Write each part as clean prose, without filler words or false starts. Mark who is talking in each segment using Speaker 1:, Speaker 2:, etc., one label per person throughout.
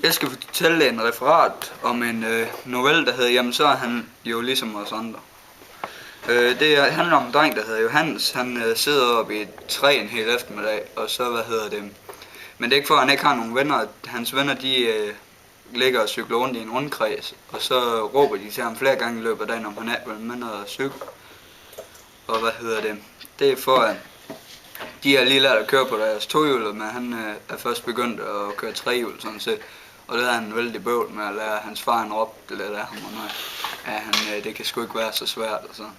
Speaker 1: Jeg skal fortælle en referat om en novelle, der hedder Jamen så er han jo ligesom os andre. Det handler om en dreng, der hedder Johannes. Han sidder oppe i et træ en hel eftermiddag, og så, men det er ikke for, at han ikke har nogen venner. Hans venner, de ligger og cykler rundt i en rundkreds, og så råber de til ham flere gange i løbet af dagen, om han er vel med at cykle. Og det er for, at de har lige lært at køre på deres tohjulet, men han er først begyndt at køre trehjul sådan set. Og det er han vældig bøvl med at lære. Hans far han råbte lidt af ham, og det kan sgu ikke være så svært og sådan.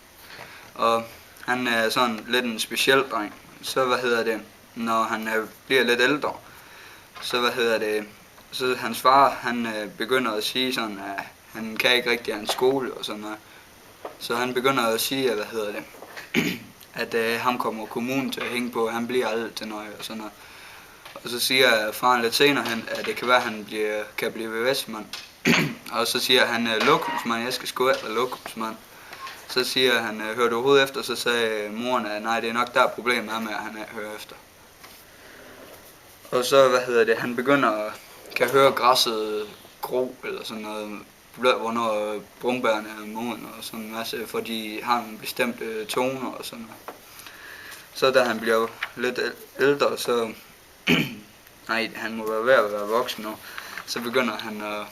Speaker 1: Og han er sådan lidt en speciel dreng. Så når han bliver lidt ældre, så hans far han begynder at sige sådan, at han kan ikke rigtig have en skole og sådan noget. Så han begynder at sige, at ham kommer kommunen til at hænge på, han bliver aldrig til noget og sådan noget. Og så siger faren lidt senere hen, at det kan være, at han kan blive VVS-mand. Og så siger han, lokumsmand, jeg skal sgu efter lokumsmand. Så siger han, hører du overhovedet efter? Så sagde moren, at nej, det er nok der problemet er med, at han hører efter. Og så, han begynder kan høre græsset gro, eller sådan noget, hvornår brumbærene er moden og sådan en masse, for de har nogle bestemte toner og sådan noget. Så da han bliver lidt ældre, så nej, han må være ved at være voksen nu, så begynder han at,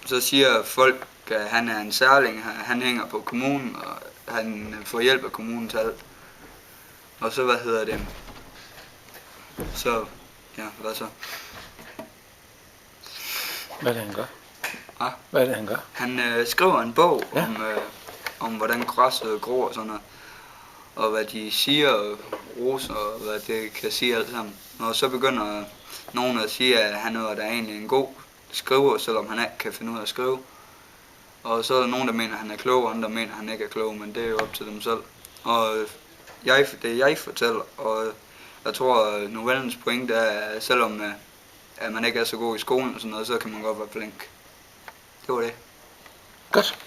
Speaker 1: så siger folk, at han er en særling, han hænger på kommunen, og han får hjælp af kommunen til alt. Og så, så, ja, hvad så?
Speaker 2: Hvad er det, han gør?
Speaker 1: Ja?
Speaker 2: Hvad er det, han gør?
Speaker 1: Han skriver en bog om hvordan græsset gror og sådan noget. Og hvad de siger, og roser, og hvad det kan sige alt sammen. Og så begynder nogen at sige, at han er da egentlig en god skriver, selvom han ikke kan finde ud af at skrive. Og så er der nogen, der mener, at han er klog, og andre mener, at han ikke er klog, men det er jo op til dem selv. Og det jeg fortæller, og jeg tror, at novellens pointe er, at selvom at man ikke er så god i skolen og sådan noget, så kan man godt være flink. Det var det.
Speaker 2: Godt.